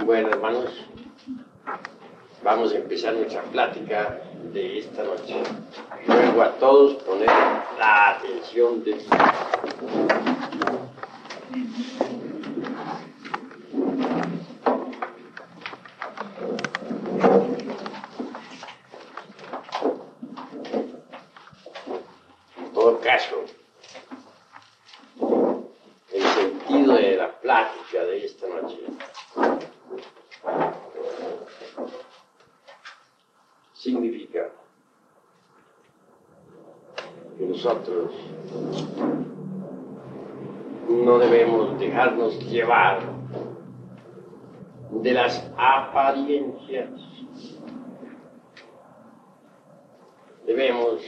Bueno, hermanos, vamos a empezar nuestra plática de esta noche. Ruego a todos poner la atención de en todo caso, el sentido de la plática de esta noche significa que nosotros no debemos dejarnos llevar de las apariencias. Debemos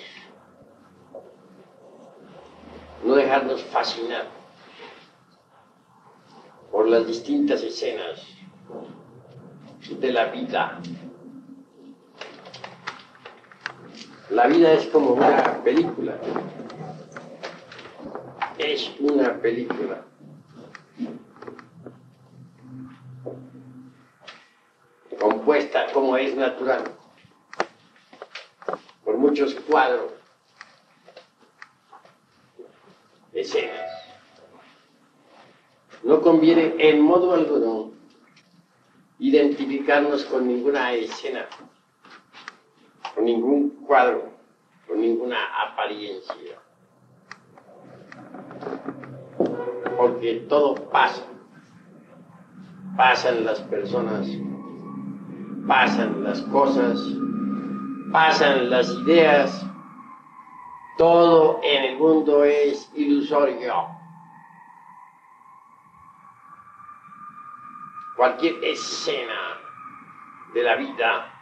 no dejarnos fascinar por las distintas escenas de la vida. La vida es como una película. Es una película. Compuesta, como es natural, por muchos cuadros, escenas. No conviene en modo alguno identificarnos con ninguna escena, con ningún cuadro, con ninguna apariencia. Porque todo pasa. Pasan las personas, pasan las cosas, pasan las ideas. Todo en el mundo es ilusorio. Cualquier escena de la vida,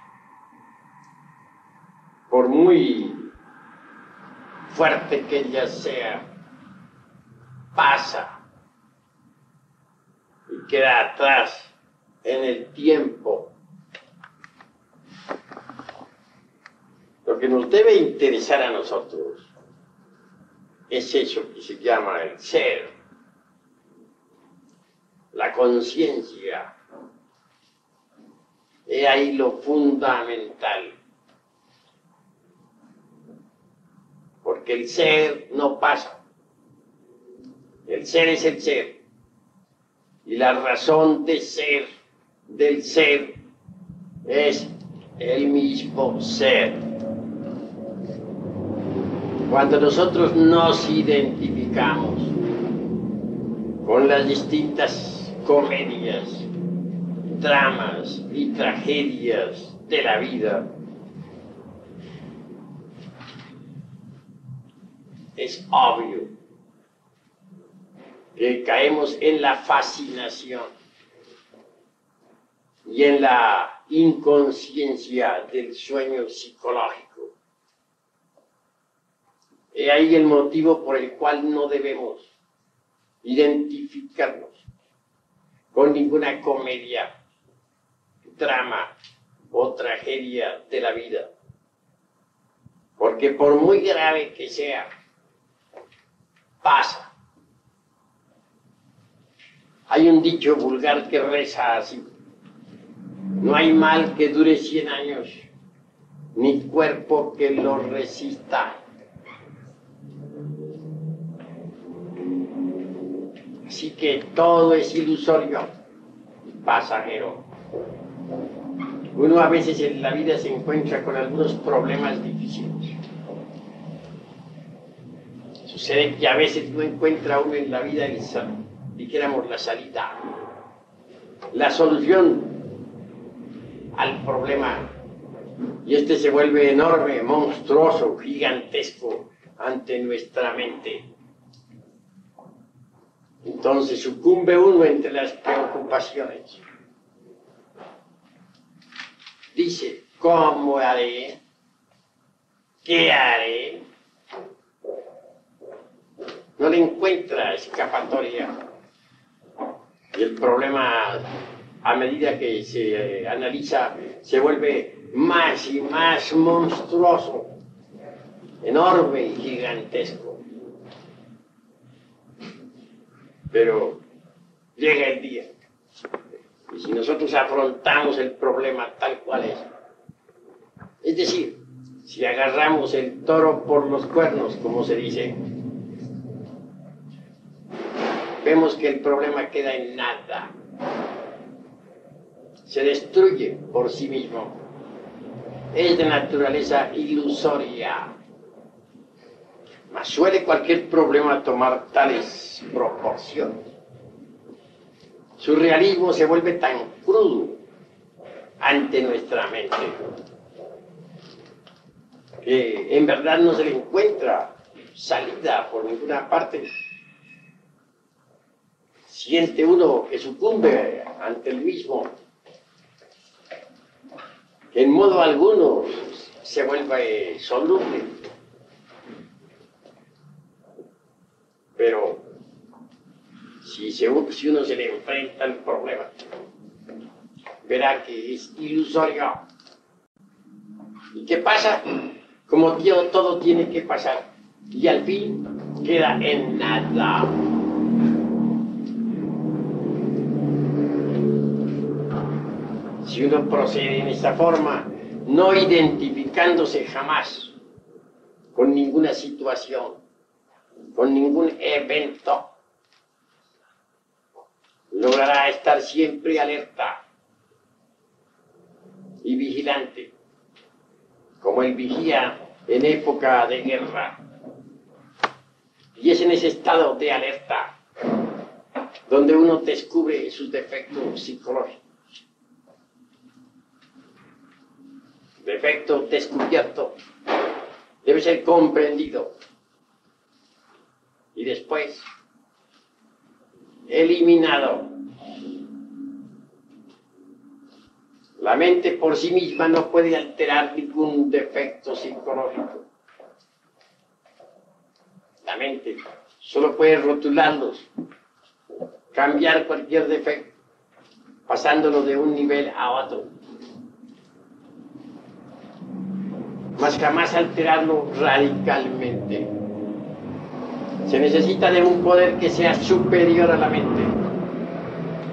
por muy fuerte que ella sea, pasa y queda atrás en el tiempo. Lo que nos debe interesar a nosotros es eso que se llama el ser, la conciencia. Es ahí lo fundamental. Porque el ser no pasa. El ser es el ser. Y la razón de ser del ser es el mismo ser. Cuando nosotros nos identificamos con las distintas comedias, dramas y tragedias de la vida, es obvio que caemos en la fascinación y en la inconsciencia del sueño psicológico. He ahí el motivo por el cual no debemos identificarnos con ninguna comedia, drama o tragedia de la vida. Porque por muy grave que sea, pasa. Hay un dicho vulgar que reza así: no hay mal que dure 100 años, ni cuerpo que lo resista. Así que todo es ilusorio y pasajero. Uno a veces en la vida se encuentra con algunos problemas difíciles. Sucede que a veces no encuentra uno en la vida dijéramos la salida, la solución al problema. Y este se vuelve enorme, monstruoso, gigantesco ante nuestra mente. Entonces sucumbe uno entre las preocupaciones. Dice, ¿cómo haré? ¿Qué haré? No le encuentra escapatoria. Y el problema, a medida que se analiza, se vuelve más y más monstruoso, enorme y gigantesco. Pero llega el día Y si nosotros afrontamos el problema tal cual es decir, si agarramos el toro por los cuernos, como se dice, vemos que el problema queda en nada. Se destruye por sí mismo. Es de naturaleza ilusoria. Mas suele cualquier problema tomar tales proporciones. Su realismo se vuelve tan crudo ante nuestra mente que en verdad no se le encuentra salida por ninguna parte. Siente uno que sucumbe ante el mismo, que en modo alguno se vuelve soluble. Pero si uno se le enfrenta al problema, verá que es ilusorio. ¿Y qué pasa? Como todo tiene que pasar, y al fin queda en nada. Si uno procede en esta forma, no identificándose jamás con ninguna situación, con ningún evento, logrará estar siempre alerta y vigilante, como el vigía en época de guerra. Y es en ese estado de alerta donde uno descubre sus defectos psicológicos. Defecto descubierto debe ser comprendido y después eliminado. La mente por sí misma no puede alterar ningún defecto psicológico. La mente solo puede rotularlos, cambiar cualquier defecto, pasándolo de un nivel a otro, mas jamás alterarlo radicalmente. Se necesita de un poder que sea superior a la mente,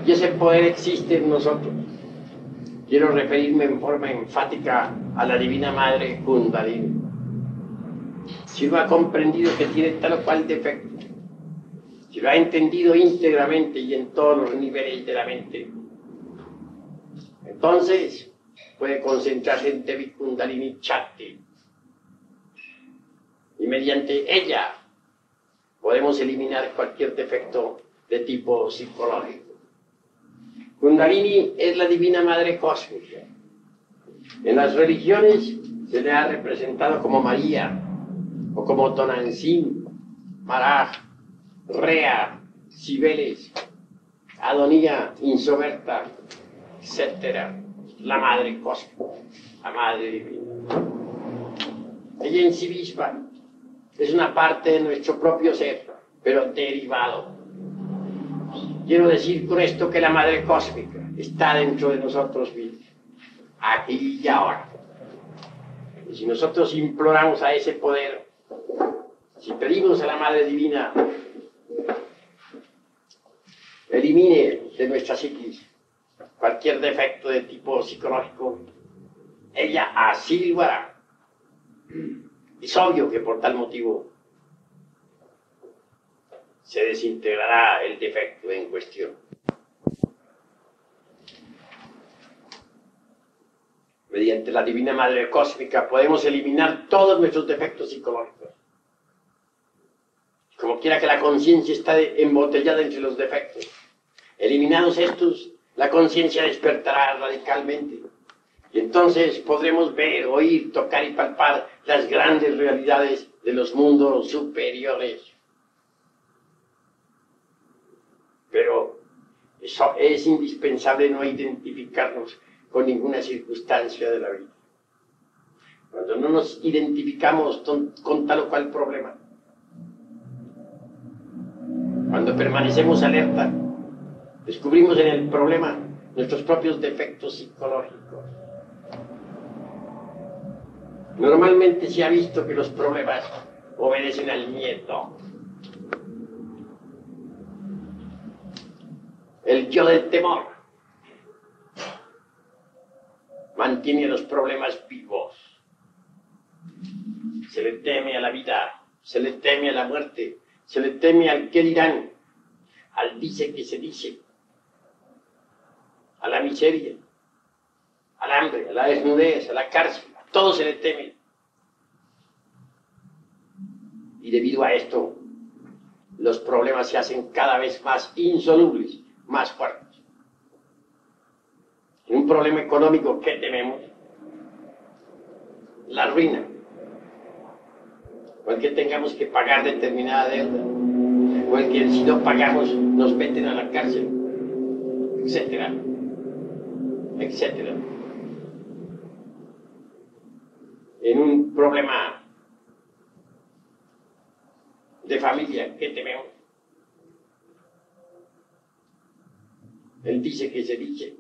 y ese poder existe en nosotros. Quiero referirme en forma enfática a la Divina Madre Kundalini. Si uno ha comprendido que tiene tal o cual defecto, si lo ha entendido íntegramente y en todos los niveles de la mente, entonces puede concentrarse en Devi Kundalini Chakti. Y mediante ella podemos eliminar cualquier defecto de tipo psicológico. Kundalini es la Divina Madre Cósmica. En las religiones se le ha representado como María, o como Tonantzin, Maraj, Rea, Cibeles, Adonía, Insoberta, etc. La Madre Cósmica, la Madre Divina. Ella en sí misma es una parte de nuestro propio ser, pero derivado. Quiero decir con esto que la Madre Cósmica está dentro de nosotros mismos, aquí y ahora. Y si nosotros imploramos a ese poder, si pedimos a la Madre Divina, elimine de nuestra psiquis cualquier defecto de tipo psicológico, ella así lo hará. Es obvio que por tal motivo se desintegrará el defecto en cuestión. Mediante la Divina Madre Cósmica podemos eliminar todos nuestros defectos psicológicos. Como quiera que la conciencia está embotellada entre los defectos. Eliminados estos, la conciencia despertará radicalmente. Y entonces podremos ver, oír, tocar y palpar las grandes realidades de los mundos superiores. Pero eso es indispensable no identificarnos con ninguna circunstancia de la vida. Cuando no nos identificamos con tal o cual problema, cuando permanecemos alerta, descubrimos en el problema nuestros propios defectos psicológicos. Normalmente se ha visto que los problemas obedecen al miedo. El yo del temor mantiene los problemas vivos. Se le teme a la vida, se le teme a la muerte, se le teme al qué dirán, al dice que se dice, a la miseria, al hambre, a la desnudez, a la cárcel, a todo se le teme. Y debido a esto, los problemas se hacen cada vez más insolubles, más fuertes. En un problema económico, ¿qué tememos? La ruina. O el que tengamos que pagar determinada deuda. O el que si no pagamos nos meten a la cárcel. Etcétera. Etcétera. En un problema de familia, ¿qué tememos? Él dice que se dice.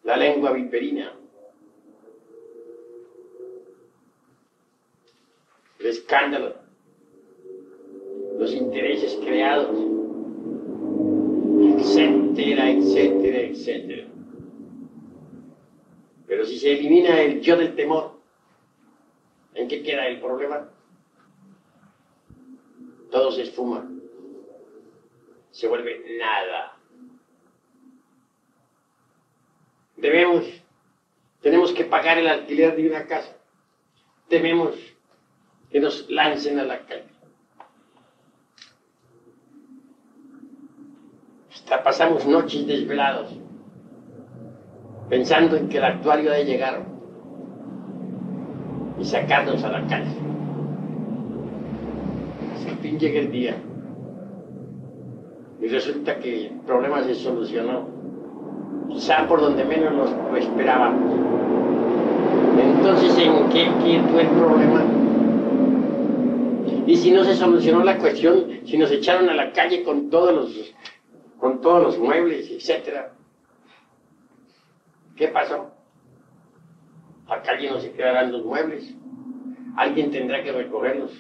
La lengua viperina. El escándalo. Los intereses creados. Etcétera, etcétera, etcétera. Pero si se elimina el yo del temor, ¿en qué queda el problema? Todo se esfuma, se vuelve nada. Tenemos que pagar el alquiler de una casa, tememos que nos lancen a la calle. Hasta pasamos noches desvelados, pensando en que el actuario ha de llegar y sacarnos a la calle. Al fin llega el día y resulta que el problema se solucionó, quizá por donde menos lo esperábamos. Entonces, ¿en qué quedó el problema? Y si no se solucionó la cuestión, si nos echaron a la calle con todos los muebles, etcétera, ¿qué pasó? La calle no se quedarán los muebles, alguien tendrá que recogerlos.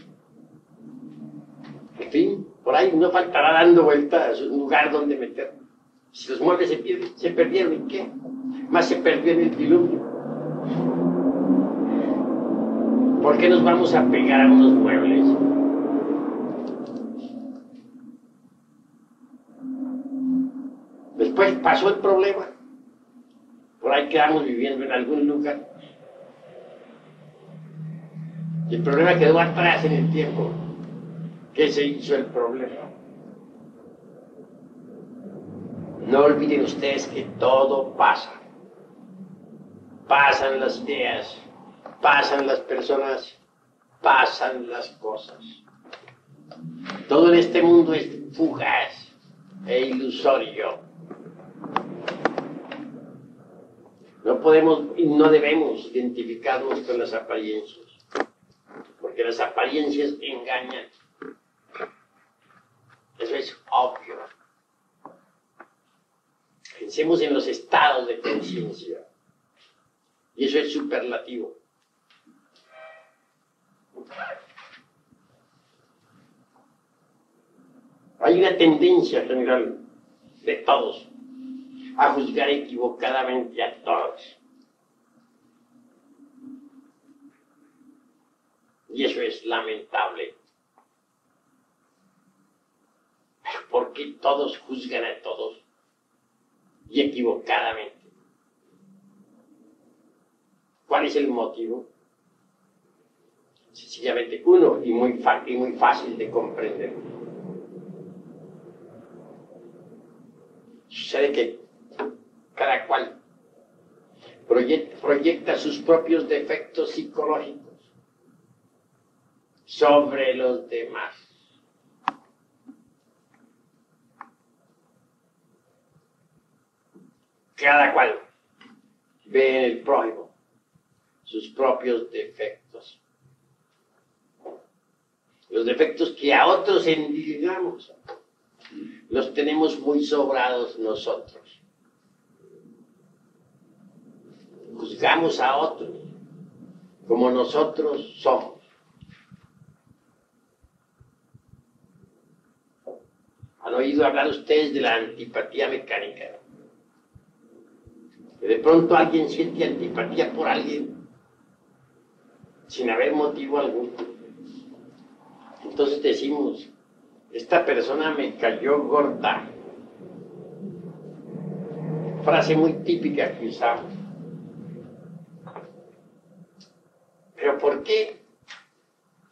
En fin, por ahí no faltará dando vueltas un lugar donde meterlos. Si los muebles se perdieron, ¿y qué? Más se perdió en el diluvio. ¿Por qué nos vamos a pegar a unos muebles? Después pasó el problema. Por ahí quedamos viviendo en algún lugar. Y el problema quedó atrás en el tiempo. ¿Qué se hizo el problema? No olviden ustedes que todo pasa. Pasan las ideas, pasan las personas, pasan las cosas. Todo en este mundo es fugaz e ilusorio. No podemos y no debemos identificarnos con las apariencias, porque las apariencias engañan. Eso es obvio. Pensemos en los estados de conciencia. Y eso es superlativo. Hay una tendencia general de todos a juzgar equivocadamente a todos. Y eso es lamentable. Pero ¿por qué todos juzgan a todos? Y equivocadamente. ¿Cuál es el motivo? Sencillamente uno, y muy fácil de comprender. Sucede que cada cual proyecta sus propios defectos psicológicos sobre los demás. Cada cual ve en el prójimo sus propios defectos. Los defectos que a otros endilgamos, los tenemos muy sobrados nosotros. Juzgamos a otros como nosotros somos. ¿Han oído hablar ustedes de la antipatía mecánica? que de pronto alguien siente antipatía por alguien sin haber motivo alguno. Entonces decimos, esta persona me cayó gorda. Frase muy típica que usamos. ¿Pero por qué?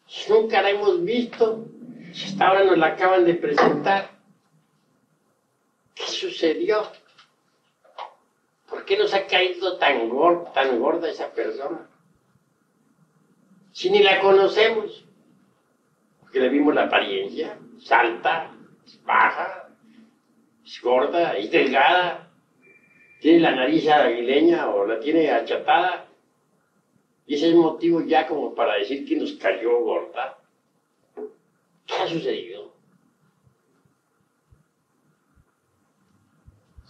Si nunca la hemos visto, si hasta ahora nos la acaban de presentar. ¿Qué sucedió? ¿Por qué nos ha caído tan gorda esa persona? Si ni la conocemos. Porque le vimos la apariencia, es alta, es baja, es gorda, es delgada, tiene la nariz aguileña o la tiene achatada. Y ese es motivo ya como para decir que nos cayó gorda. ¿Qué ha sucedido?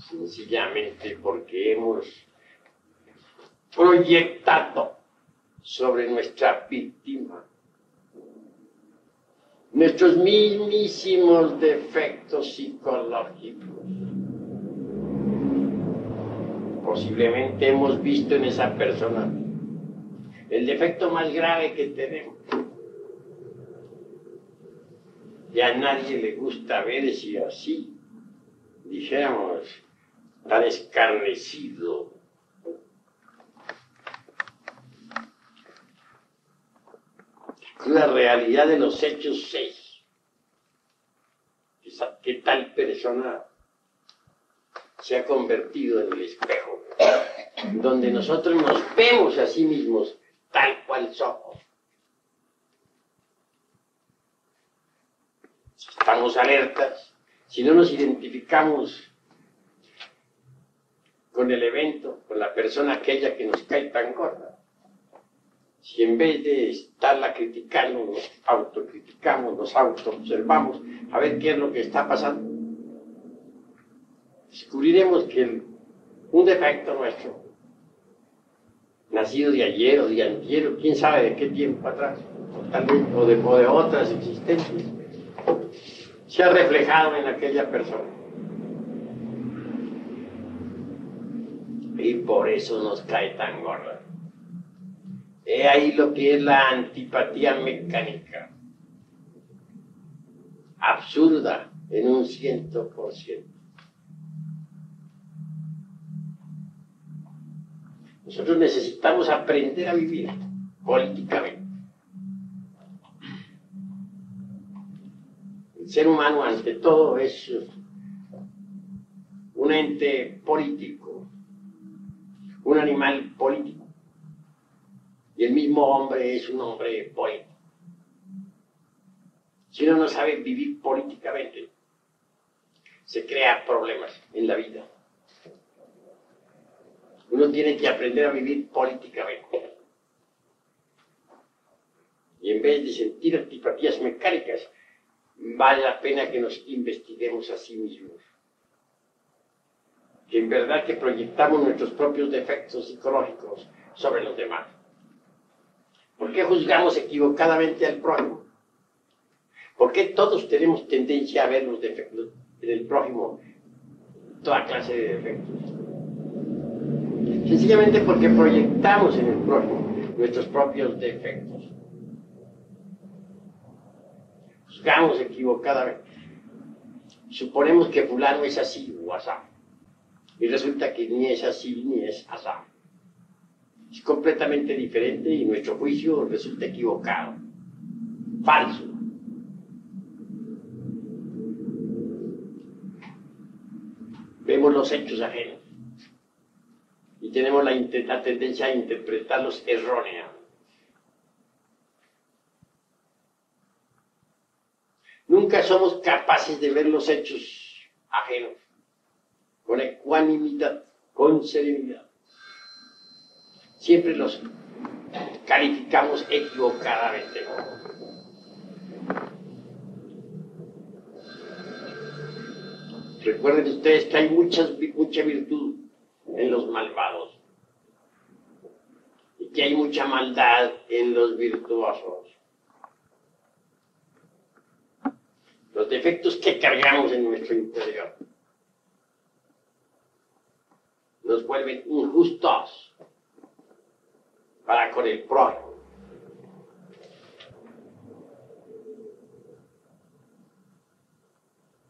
Sencillamente porque hemos proyectado sobre nuestra víctima nuestros mismísimos defectos psicológicos. Posiblemente hemos visto en esa persona el defecto más grave que tenemos. Y a nadie le gusta verse así, dijéramos, tan escarnecido. La realidad de los hechos es que tal persona se ha convertido en el espejo, donde nosotros nos vemos a sí mismos tal cual somos. Si estamos alertas, si no nos identificamos con el evento, con la persona aquella que nos cae tan gorda, si en vez de estarla criticando, nos autocriticamos, nos autoobservamos, a ver qué es lo que está pasando, descubriremos que un defecto nuestro, nacido de ayer o de antier, o quién sabe de qué tiempo atrás, o tal vez o de otras existencias, se ha reflejado en aquella persona. Y por eso nos cae tan gorda. He ahí lo que es la antipatía mecánica, absurda en un 100%. Nosotros necesitamos aprender a vivir políticamente. El ser humano, ante todo, es un ente político, un animal político. Y el mismo hombre es un hombre político. Si uno no sabe vivir políticamente, se crean problemas en la vida. Uno tiene que aprender a vivir políticamente. Y en vez de sentir antipatías mecánicas, vale la pena que nos investiguemos a sí mismos. Que en verdad que proyectamos nuestros propios defectos psicológicos sobre los demás. ¿Por qué juzgamos equivocadamente al prójimo? ¿Por qué todos tenemos tendencia a ver los defectos en el prójimo? Toda clase de defectos. Sencillamente porque proyectamos en el prójimo nuestros propios defectos. Juzgamos equivocadamente. Suponemos que fulano es así o asá. Y resulta que ni es así ni es asá. Es completamente diferente y nuestro juicio resulta equivocado, falso. Vemos los hechos ajenos y tenemos la tendencia a interpretarlos erróneamente. Nunca somos capaces de ver los hechos ajenos con ecuanimidad, con serenidad. Siempre los calificamos equivocadamente. Recuerden ustedes que hay mucha virtud en los malvados y que hay mucha maldad en los virtuosos. Los defectos que cargamos en nuestro interior nos vuelven injustos para con el prójimo.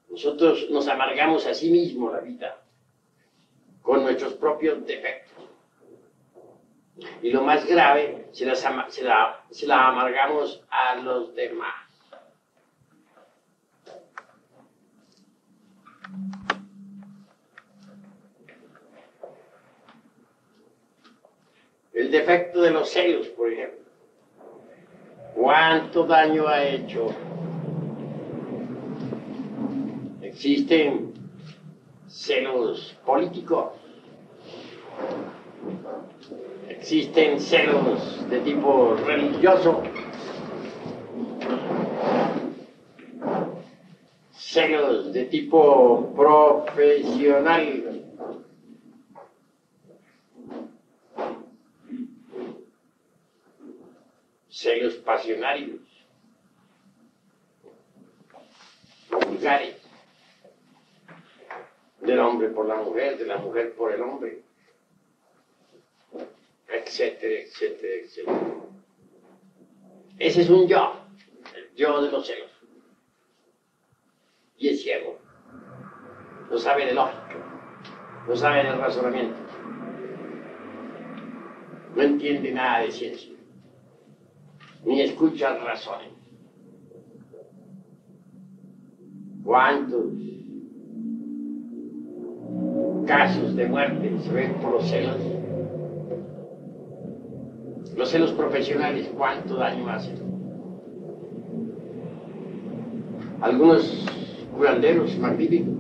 Nosotros nos amargamos a sí mismos la vida con nuestros propios defectos. Y lo más grave, se la amargamos a los demás. El defecto de los celos, por ejemplo. ¿Cuánto daño ha hecho? Existen celos políticos. Existen celos de tipo religioso. Celos de tipo profesional. Celos pasionarios, vulgares, del hombre por la mujer, de la mujer por el hombre, etcétera, etcétera, etcétera. Ese es un yo, el yo de los celos. Y es ciego, no sabe de lógica, no sabe de razonamiento, no entiende nada de ciencia, ni escucha razones. ¿Cuántos casos de muerte se ven por los celos? Los celos profesionales, ¿cuánto daño hacen? Algunos curanderos magníficos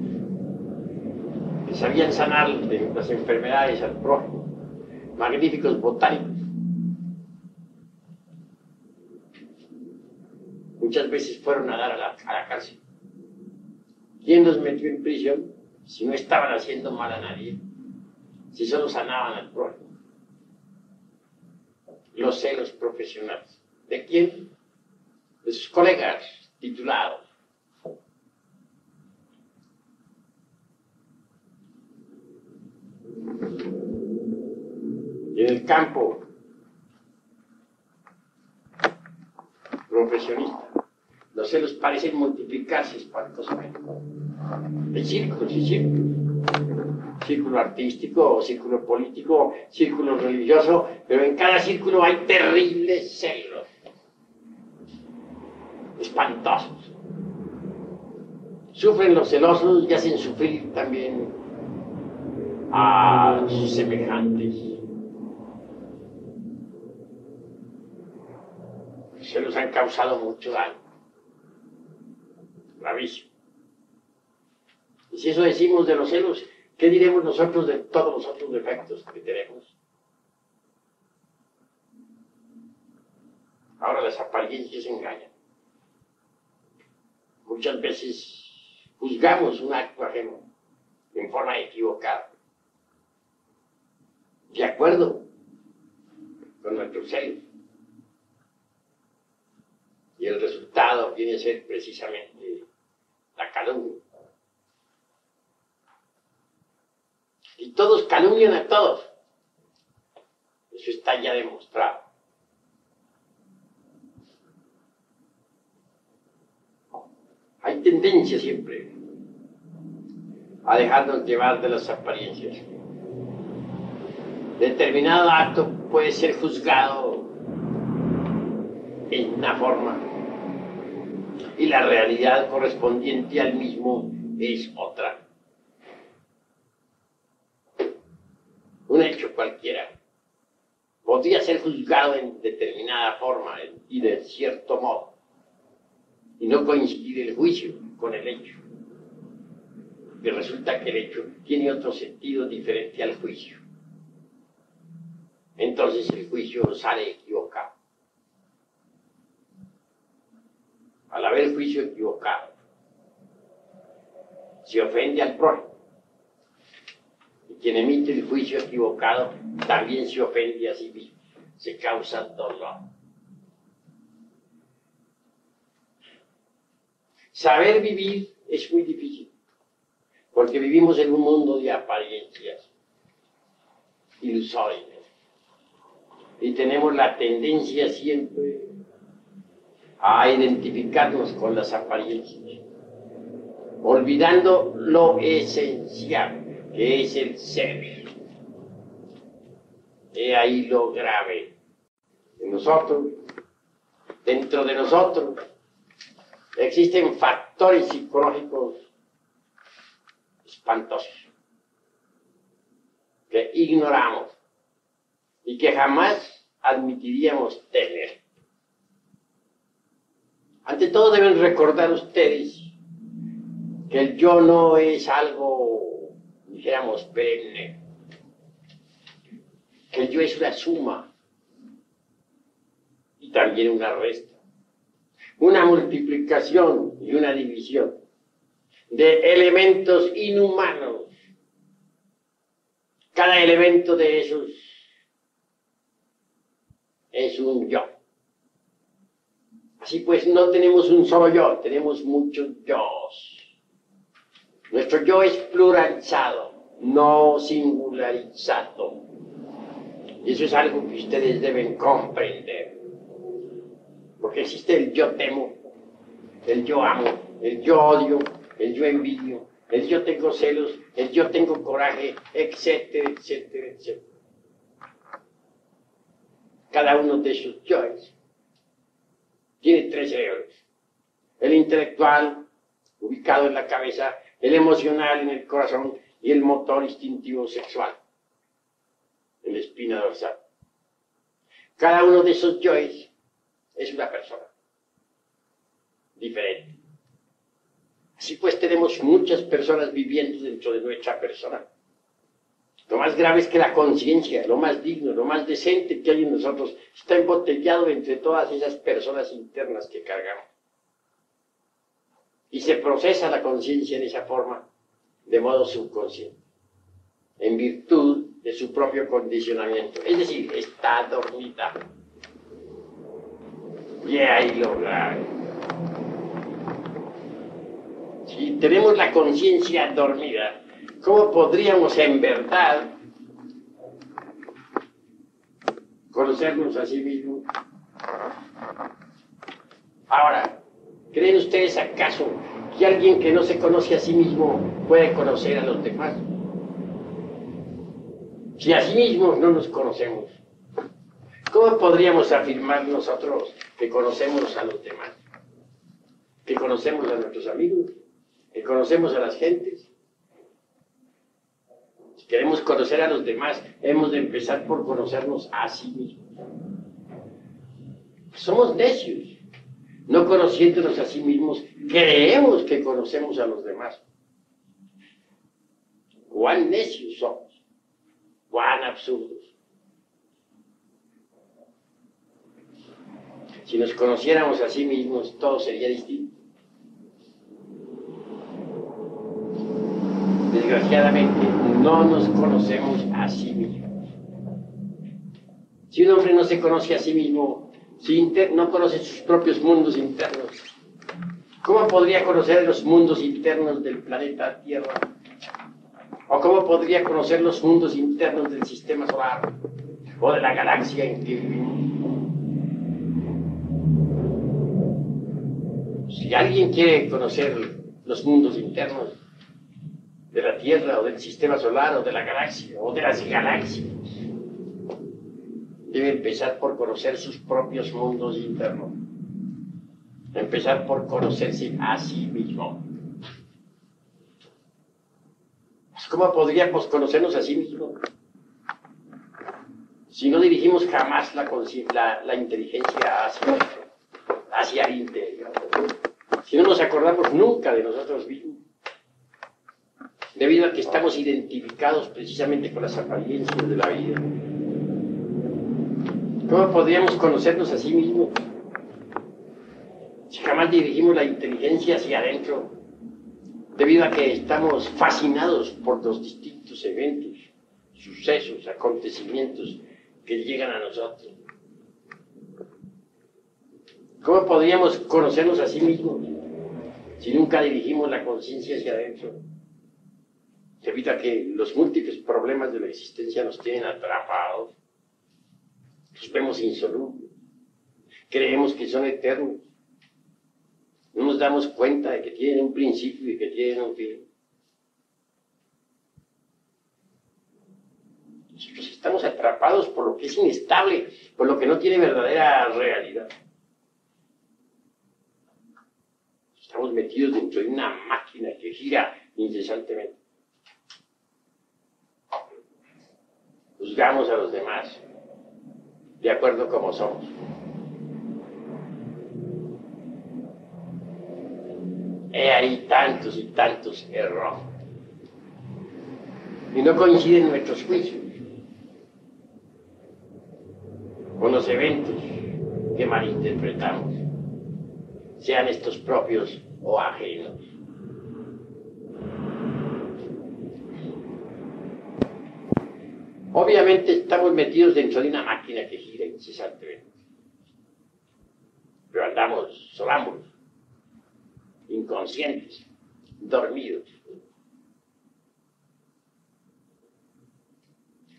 que sabían sanar de las enfermedades al prójimo, magníficos botánicos, muchas veces fueron a dar a la cárcel. ¿Quién los metió en prisión si no estaban haciendo mal a nadie? Si solo sanaban al prójimo. Los celos profesionales. ¿De quién? De sus colegas titulados. Y en el campo profesionista, los celos parecen multiplicarse espantosamente. Hay círculos y círculos. Círculo artístico, círculo político, círculo religioso, pero en cada círculo hay terribles celos. Espantosos. Sufren los celosos y hacen sufrir también a sus semejantes. Se los han causado mucho daño. Gravísimo. Y si eso decimos de los celos, ¿qué diremos nosotros de todos los otros defectos que tenemos? Ahora las apariencias engañan. Muchas veces juzgamos un acto ajeno en forma equivocada, de acuerdo con nuestros celos. Y el resultado viene a ser precisamente la calumnia. Y todos calumnian a todos. Eso está ya demostrado. Hay tendencia siempre a dejarnos llevar de las apariencias. Determinado acto puede ser juzgado en una forma y la realidad correspondiente al mismo es otra. Un hecho cualquiera podría ser juzgado en determinada forma y de cierto modo, y no coincidir el juicio con el hecho. Y resulta que el hecho tiene otro sentido diferente al juicio. Entonces el juicio sale equivocado. Al haber juicio equivocado, se ofende al prójimo. Y quien emite el juicio equivocado también se ofende a sí mismo. Se causa dolor. Saber vivir es muy difícil, porque vivimos en un mundo de apariencias. ilusorios. Y tenemos la tendencia siempre a identificarnos con las apariencias, olvidando lo esencial, que es el ser. He ahí lo grave. En nosotros, dentro de nosotros, existen factores psicológicos espantosos que ignoramos y que jamás admitiríamos tener. Ante todo deben recordar ustedes que el yo no es algo, dijéramos, perenne, que el yo es una suma y también una resta, una multiplicación y una división de elementos inhumanos. Cada elemento de esos es un yo. Así pues, no tenemos un solo yo, tenemos muchos yos. Nuestro yo es pluralizado, no singularizado. Y eso es algo que ustedes deben comprender. Porque existe el yo temo, el yo amo, el yo odio, el yo envidio, el yo tengo celos, el yo tengo coraje, etcétera, etcétera, etcétera. Cada uno de esos yoes tiene tres cerebros. El intelectual, ubicado en la cabeza, el emocional en el corazón y el motor instintivo sexual en la espina dorsal. Cada uno de esos yoes es una persona diferente. Así pues tenemos muchas personas viviendo dentro de nuestra persona. Lo más grave es que la conciencia, lo más digno, lo más decente que hay en nosotros, está embotellado entre todas esas personas internas que cargamos. Y se procesa la conciencia en esa forma, de modo subconsciente, en virtud de su propio condicionamiento. Es decir, está dormida. Y ahí lo grave. Si tenemos la conciencia dormida, ¿cómo podríamos en verdad conocernos a sí mismos? Ahora, ¿creen ustedes acaso que alguien que no se conoce a sí mismo puede conocer a los demás? Si a sí mismos no nos conocemos, ¿cómo podríamos afirmar nosotros que conocemos a los demás? Que conocemos a nuestros amigos, que conocemos a las gentes. Si queremos conocer a los demás, hemos de empezar por conocernos a sí mismos. Somos necios. No conociéndonos a sí mismos, creemos que conocemos a los demás. Cuán necios somos, cuán absurdos. Si nos conociéramos a sí mismos, todo sería distinto. Desgraciadamente, no nos conocemos a sí mismos. Si un hombre no se conoce a sí mismo, si no conoce sus propios mundos internos, ¿cómo podría conocer los mundos internos del planeta Tierra? ¿O cómo podría conocer los mundos internos del sistema solar o de la galaxia en que vivimos? Si alguien quiere conocer los mundos internos de la Tierra o del sistema solar o de la galaxia o de las galaxias, debe empezar por conocer sus propios mundos internos. Empezar por conocerse a sí mismo. ¿Cómo podríamos conocernos a sí mismos si no dirigimos jamás la inteligencia hacia el interior? Si no nos acordamos nunca de nosotros mismos, debido a que estamos identificados precisamente con las apariencias de la vida. ¿Cómo podríamos conocernos a sí mismos si jamás dirigimos la inteligencia hacia adentro, debido a que estamos fascinados por los distintos eventos, sucesos, acontecimientos que llegan a nosotros? ¿Cómo podríamos conocernos a sí mismos si nunca dirigimos la conciencia hacia adentro? debido a que los múltiples problemas de la existencia nos tienen atrapados, los vemos insolubles, creemos que son eternos, no nos damos cuenta de que tienen un principio y que tienen un fin. Nosotros estamos atrapados por lo que es inestable, por lo que no tiene verdadera realidad. Estamos metidos dentro de una máquina que gira incesantemente. Juzgamos a los demás de acuerdo como somos. He ahí tantos y tantos errores. Y no coinciden nuestros juicios con los eventos que malinterpretamos, sean estos propios o ajenos. Obviamente estamos metidos dentro de una máquina que gira incesantemente, pero andamos sonámbulos, inconscientes, dormidos.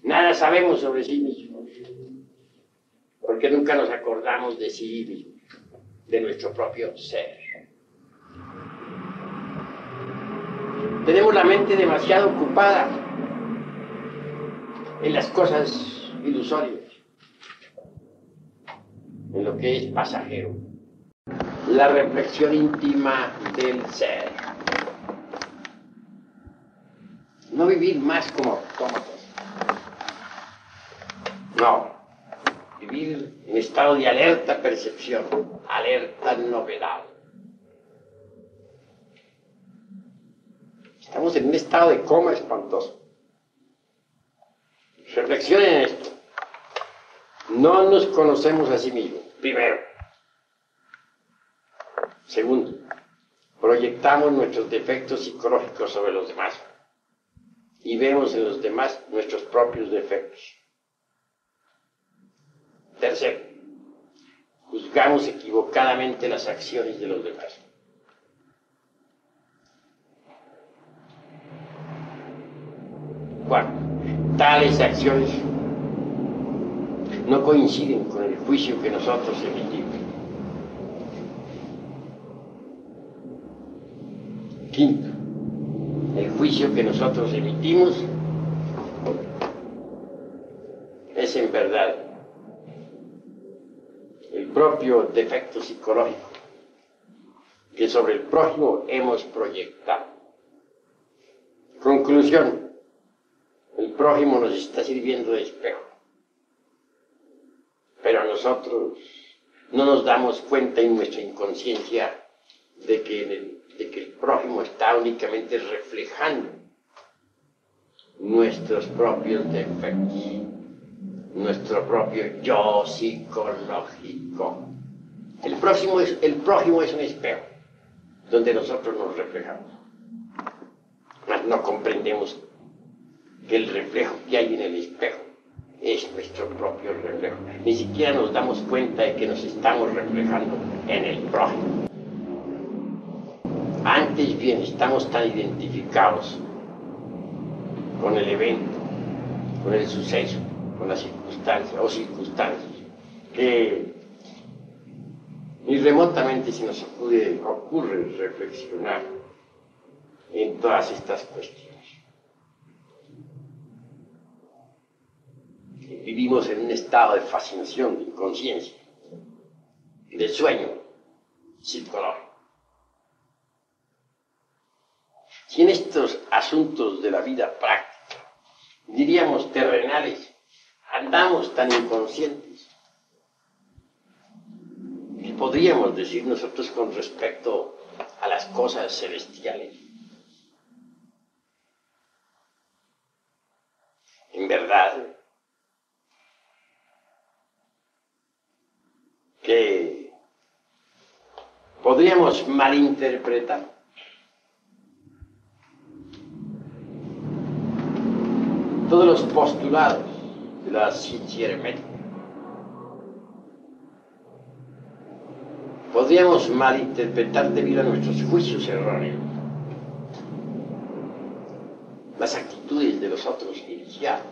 Nada sabemos sobre sí mismos, porque nunca nos acordamos de sí mismos, de nuestro propio ser. Tenemos la mente demasiado ocupada en las cosas ilusorias, en lo que es pasajero. La reflexión íntima del ser. No vivir más como autómatas. No. Vivir en estado de alerta percepción, alerta novedad. Estamos en un estado de coma espantoso. Reflexionen en esto. No nos conocemos a sí mismos, primero. Segundo, proyectamos nuestros defectos psicológicos sobre los demás y vemos en los demás nuestros propios defectos. Tercero, juzgamos equivocadamente las acciones de los demás. Cuarto, tales acciones no coinciden con el juicio que nosotros emitimos. Quinto, el juicio que nosotros emitimos es en verdad el propio defecto psicológico que sobre el prójimo hemos proyectado. Conclusión, el prójimo nos está sirviendo de espejo, pero nosotros no nos damos cuenta en nuestra inconsciencia de que el prójimo está únicamente reflejando nuestros propios defectos, nuestro propio yo psicológico. El prójimo es un espejo donde nosotros nos reflejamos. Mas no comprendemos que el reflejo que hay en el espejo es nuestro propio reflejo. Ni siquiera nos damos cuenta de que nos estamos reflejando en el prójimo. Antes bien, estamos tan identificados con el evento, con el suceso, con la circunstancia o circunstancias, que ni remotamente se nos ocurre reflexionar en todas estas cuestiones. Vivimos en un estado de fascinación, de inconsciencia, de sueño psicológico. Si en estos asuntos de la vida práctica, diríamos terrenales, andamos tan inconscientes, ¿qué podríamos decir nosotros con respecto a las cosas celestiales? En verdad, que podríamos malinterpretar todos los postulados de la ciencia hermética. Podríamos malinterpretar debido a nuestros juicios erróneos las actitudes de los otros iniciados,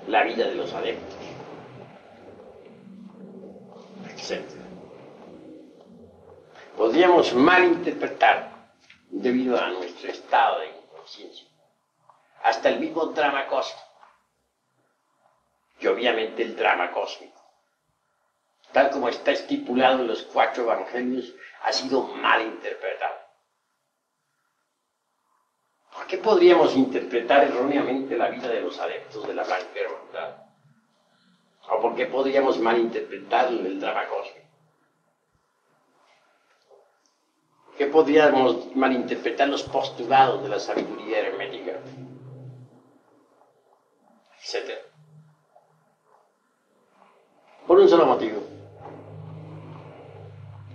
la vida de los adeptos, etc. Podríamos malinterpretar, debido a nuestro estado de inconsciencia, hasta el mismo drama cósmico, y obviamente el drama cósmico, tal como está estipulado en los 4 evangelios, ha sido malinterpretado. ¿Por qué podríamos interpretar erróneamente la vida de los adeptos de la Blanca Hermandad? ¿O por qué podríamos malinterpretar el drama cósmico? ¿Por qué podríamos malinterpretar los postulados de la sabiduría hermética? Etcétera. Por un solo motivo: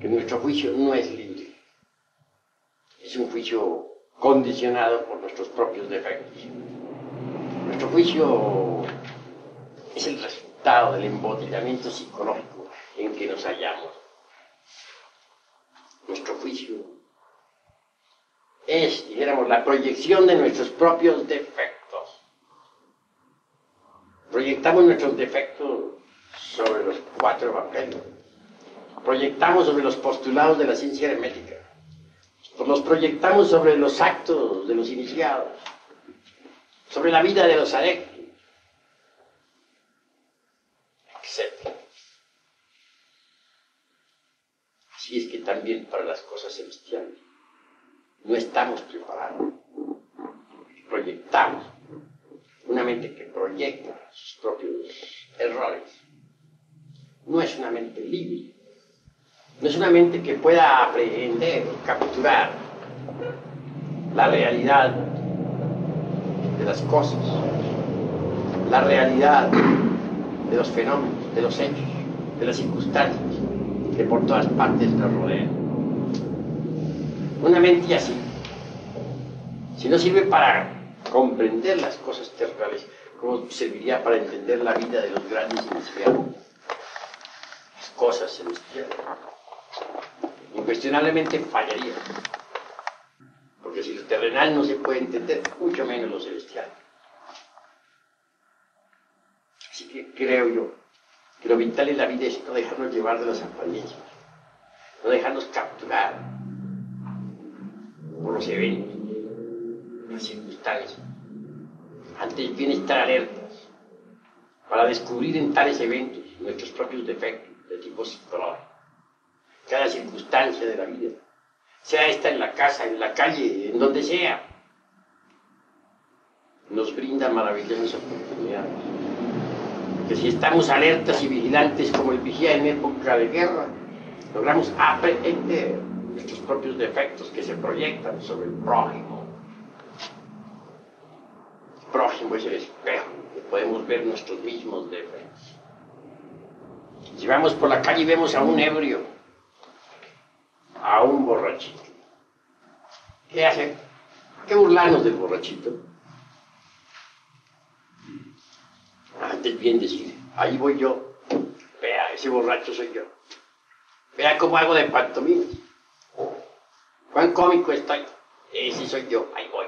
que nuestro juicio no es libre. Es un juicio condicionado por nuestros propios defectos. Nuestro juicio es el resultado del embotellamiento psicológico en que nos hallamos. Nuestro juicio es, dijéramos, la proyección de nuestros propios defectos. Proyectamos nuestros defectos sobre los 4 evangelios. Proyectamos sobre los postulados de la ciencia hermética. Los proyectamos sobre los actos de los iniciados, sobre la vida de los adeptos, etc. Así es que también para las cosas celestiales no estamos preparados. Proyectamos. Una mente que proyecta sus propios errores no es una mente libre. No es una mente que pueda aprehender, capturar la realidad de las cosas, la realidad de los fenómenos, de los hechos, de las circunstancias que por todas partes nos rodean. Una mente así, si no sirve para comprender las cosas terrenales, ¿cómo serviría para entender la vida de los grandes iniciados? Las cosas celestiales. Incuestionablemente fallaría, porque si lo terrenal no se puede entender, mucho menos lo celestial. Así que creo yo que lo vital en la vida es no dejarnos llevar de las apariencias, no dejarnos capturar por los eventos, las circunstancias. Antes bien estar alertas para descubrir en tales eventos nuestros propios defectos de tipo psicológico. Cada circunstancia de la vida, sea esta en la casa, en la calle, en donde sea, nos brinda maravillosas oportunidades. Que si estamos alertas y vigilantes como el vigía en época de guerra, logramos aprehender nuestros propios defectos que se proyectan sobre el prójimo. El prójimo es el espejo, que podemos ver nuestros mismos defectos. Si vamos por la calle y vemos a un ebrio, a un borrachito, ¿qué hace? ¿Por qué burlarnos del borrachito? Antes bien decir, ahí voy yo, vea, ese borracho soy yo, vea cómo hago de pantomimas, cuán cómico estoy, ese soy yo, ahí voy.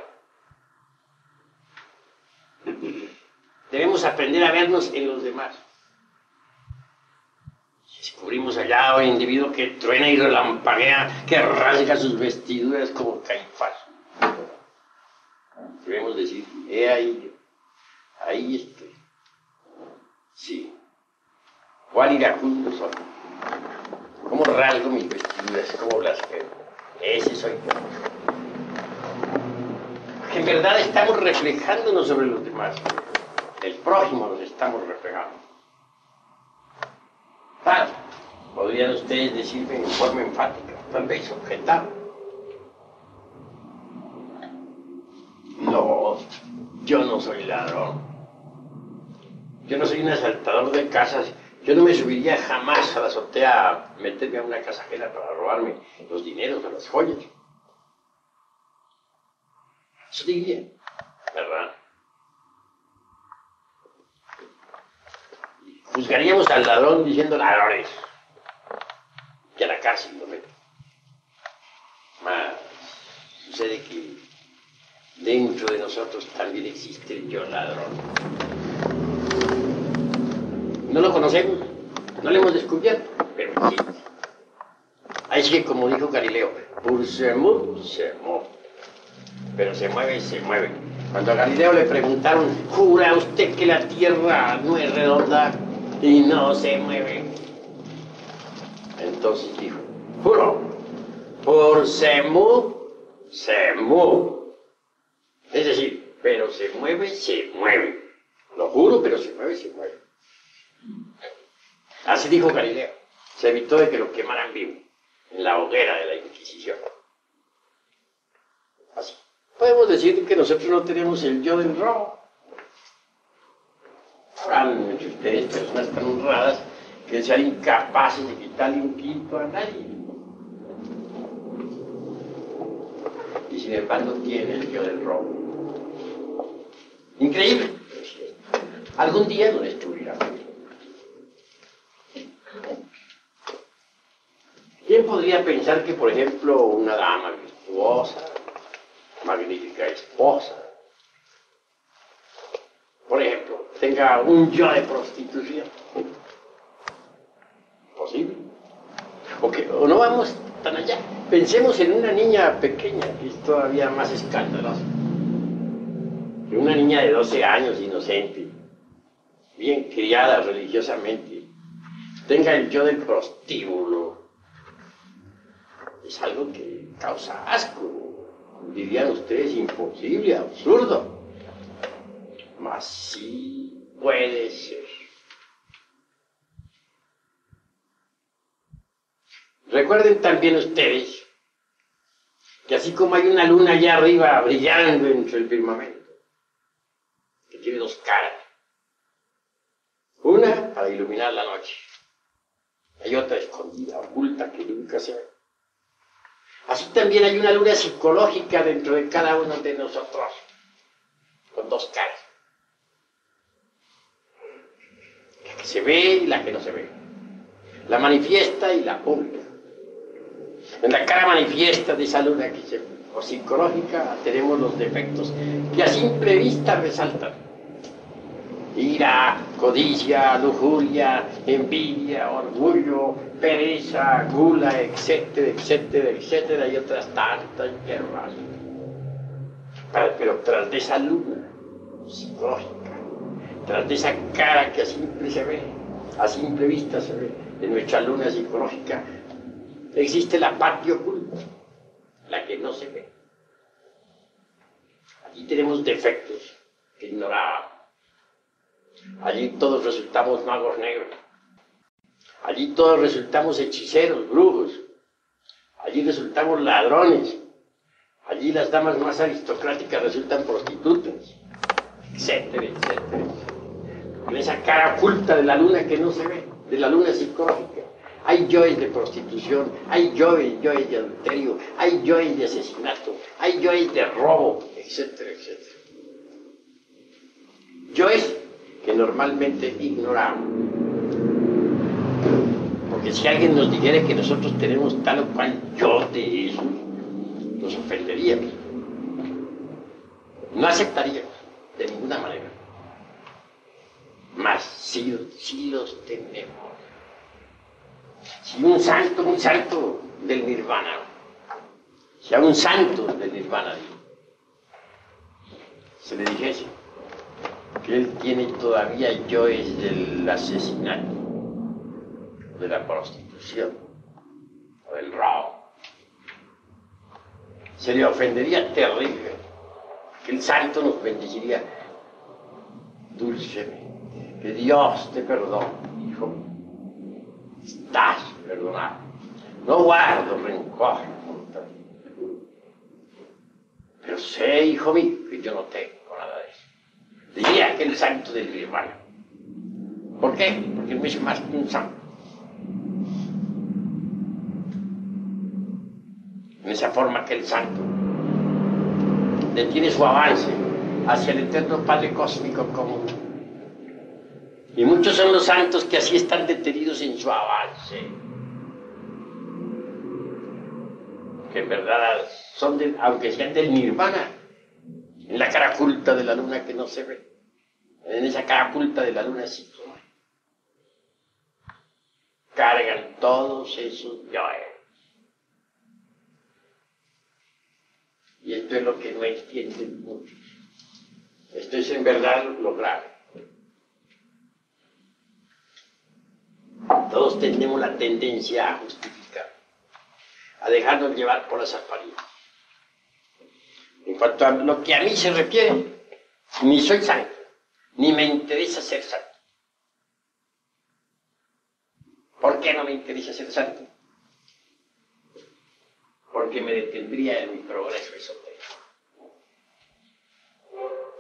Debemos aprender a vernos en los demás. Descubrimos allá a un individuo que truena y relampaguea, que rasga sus vestiduras como Caifás. Debemos decir, ahí estoy. Sí, cuán iracundo soy. Cómo rasgo mis vestiduras, cómo blasfemo. Ese soy yo. Porque en verdad estamos reflejándonos sobre los demás. El prójimo nos estamos reflejando. Tal, podrían ustedes decirme en forma enfática, tal vez objetar. No, yo no soy ladrón. Yo no soy un asaltador de casas. Yo no me subiría jamás a la azotea a meterme a una casa ajena para robarme los dineros o las joyas. Eso diría, ¿verdad? Juzgaríamos al ladrón diciendo ladrones y a la cárcel lo meten. Mas sucede que dentro de nosotros también existe el yo ladrón. No lo conocemos, no lo hemos descubierto, pero existe. Ahí sí, como dijo Galileo, pur se mueve, pero se mueve y se mueve. Cuando a Galileo le preguntaron, ¿jura usted que la Tierra no es redonda y no se mueve? Entonces dijo, juro, por se mueve. Es decir, pero se mueve. Lo juro, pero se mueve. Así dijo Galileo. Se evitó de que lo quemaran vivo en la hoguera de la Inquisición. Así. Podemos decir que nosotros no tenemos el yo del robo. Habrán entre ustedes personas tan honradas que sean incapaces de quitarle un quinto a nadie. Y sin embargo tiene el yo del robo. Increíble. Algún día lo descubrirán. ¿Quién podría pensar que, por ejemplo, una dama virtuosa, magnífica esposa, por ejemplo, tenga un yo de prostitución? ¿Posible? O no vamos tan allá. Pensemos en una niña pequeña, que es todavía más escandalosa. Que una niña de 12 años, inocente, bien criada religiosamente, tenga el yo del prostíbulo. Es algo que causa asco, dirían ustedes, imposible, absurdo. Mas sí puede ser. Recuerden también ustedes que así como hay una luna allá arriba brillando entre el firmamento, que tiene dos caras, una para iluminar la noche, hay otra escondida, oculta, que nunca se ve. Así también hay una luna psicológica dentro de cada uno de nosotros, con dos caras. La que se ve y la que no se ve. La manifiesta y la oculta. En la cara manifiesta de esa luna o psicológica tenemos los defectos que a simple vista resaltan. Ira, codicia, lujuria, envidia, orgullo, pereza, gula, etcétera, y otras tantas guerras. Pero tras de esa luna psicológica, tras de esa cara que a simple vista se ve, de nuestra luna psicológica, existe la parte oculta, la que no se ve. Allí tenemos defectos que ignorábamos. Allí todos resultamos magos negros. Allí todos resultamos hechiceros, brujos. Allí resultamos ladrones. Allí las damas más aristocráticas resultan prostitutas, etcétera. En esa cara oculta de la luna que no se ve, de la luna psicológica, hay yoes de prostitución, hay yoes de adulterio, hay yoes de asesinato, hay yoes de robo, etcétera. Yoes que normalmente ignoramos. Porque si alguien nos dijera que nosotros tenemos tal o cual yo de eso, nos ofenderíamos. No aceptaríamos, de ninguna manera. Mas sí los tenemos. Si un santo del nirvana, si a un santo del nirvana se le dijese que él tiene todavía yoes del asesinato, de la prostitución, o del robo, se le ofendería terrible, que el santo nos bendeciría dulcemente, que Dios te perdone, hijo mío, estás perdonado, no guardo rencor contra ti, pero sé, hijo mío, que yo no tengo nada de eso. Diría aquel santo del nirvana. ¿Por qué? Porque no es más que un santo. En esa forma que el santo detiene su avance hacia el eterno Padre Cósmico común. Y muchos son los santos que así están detenidos en su avance. Que en verdad son aunque sean del nirvana, en la cara oculta de la luna que no se ve, en esa cara oculta de la luna psicológica, cargan todos esos yoes. Y esto es lo que no entienden muchos. Esto es en verdad lo grave. Todos tenemos la tendencia a justificar, a dejarnos llevar por las apariencias. En cuanto a lo que a mí se refiere, ni soy santo, ni me interesa ser santo. ¿Por qué no me interesa ser santo? Porque me detendría en mi progreso esotérico.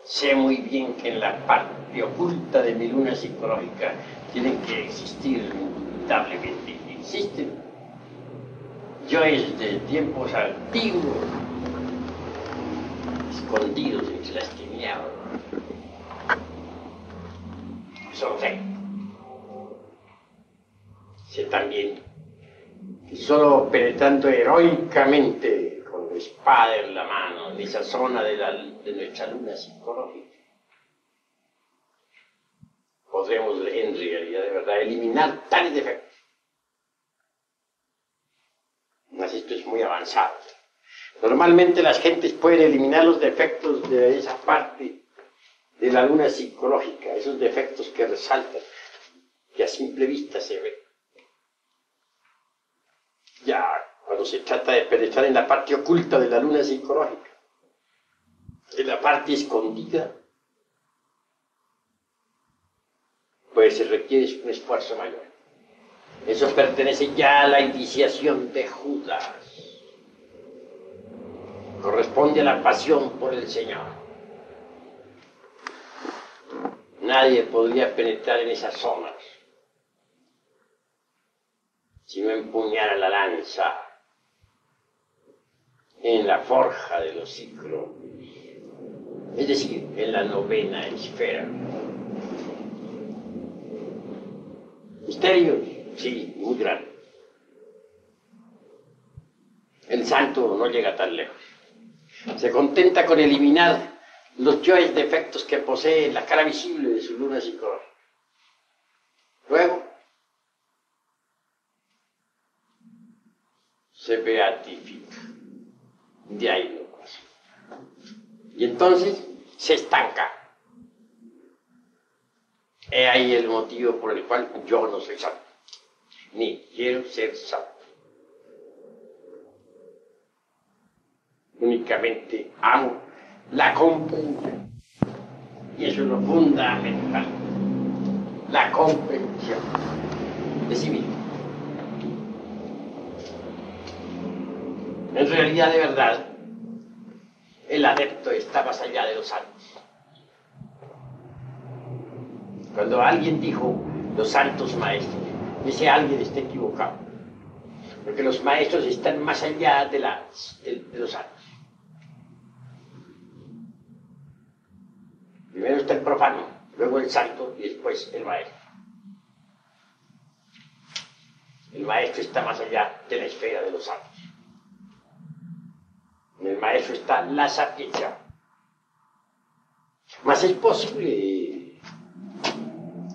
Sé muy bien que en la parte oculta de mi luna psicológica tienen que existir, indubitablemente, y existen yoes de tiempos antiguos, escondidos entre las tinieblas. Son fe. Sé también que solo penetrando heroicamente con la espada en la mano en esa zona de nuestra luna psicológica podremos en realidad de verdad eliminar tales defectos. Mas esto es muy avanzado. Normalmente las gentes pueden eliminar los defectos de esa parte de la luna psicológica, esos defectos que resaltan, que a simple vista se ven. Ya cuando se trata de penetrar en la parte oculta de la luna psicológica, en la parte escondida, pues se requiere un esfuerzo mayor. Eso pertenece ya a la iniciación de Judas. Corresponde a la pasión por el Señor. Nadie podría penetrar en esas zonas si no empuñara la lanza en la forja de los ciclos, es decir, en la novena esfera. Misterios, sí, muy grandes. El santo no llega tan lejos. Se contenta con eliminar los yoes defectos que posee en la cara visible de su luna psicológica. Luego, se beatifica. De ahí no pasa. Y entonces se estanca. He ahí el motivo por el cual yo no soy santo, ni quiero ser santo. Únicamente amo la comprensión. Y eso es lo fundamental. La comprensión de sí mismo. En realidad, de verdad, el adepto está más allá de los santos. Cuando alguien dijo los santos maestros, ese alguien está equivocado. Porque los maestros están más allá de los santos. Primero está el profano, luego el santo y después el maestro. El maestro está más allá de la esfera de los santos. En el maestro está la sapiencia. Mas es posible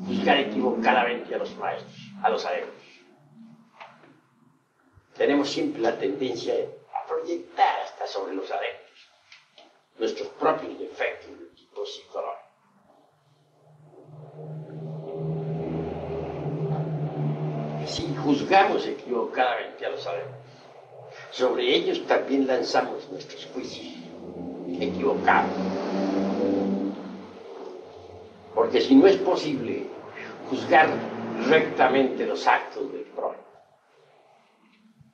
juzgar equivocadamente a los maestros, a los adeptos. Tenemos siempre la tendencia a proyectar hasta sobre los adeptos nuestros propios defectos de tipo psicológico. Si juzgamos equivocadamente a los adeptos, sobre ellos también lanzamos nuestros juicios equivocados. Porque si no es posible juzgar rectamente los actos del prójimo,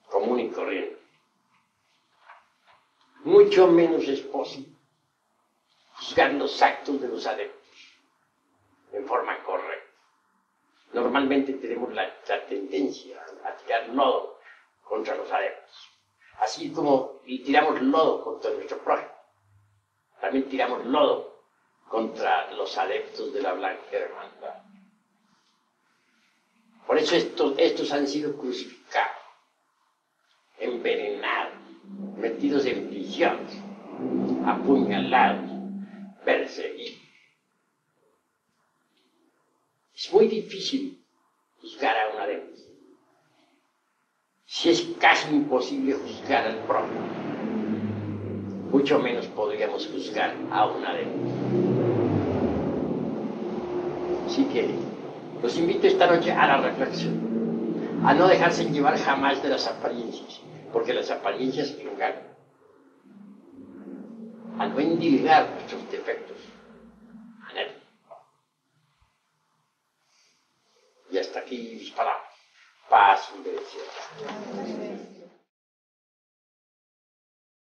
común y corriente, mucho menos es posible juzgar los actos de los adeptos en forma correcta. Normalmente tenemos la tendencia a tirar lodo contra los adeptos. Así como tiramos lodo contra nuestro prójimo, también tiramos lodo contra los adeptos de la Blanca Hermandad. Por eso estos han sido crucificados, envenenados, metidos en prisiones, apuñalados, perseguir. Es muy difícil juzgar a una de ellas. Si es casi imposible juzgar al prójimo, mucho menos podríamos juzgar a una de ellas. Así que los invito esta noche a la reflexión, a no dejarse llevar jamás de las apariencias, porque las apariencias engañan, a no endilgar nuestros defectos a nadie. Y hasta aquí mis palabras. Paz y bendición.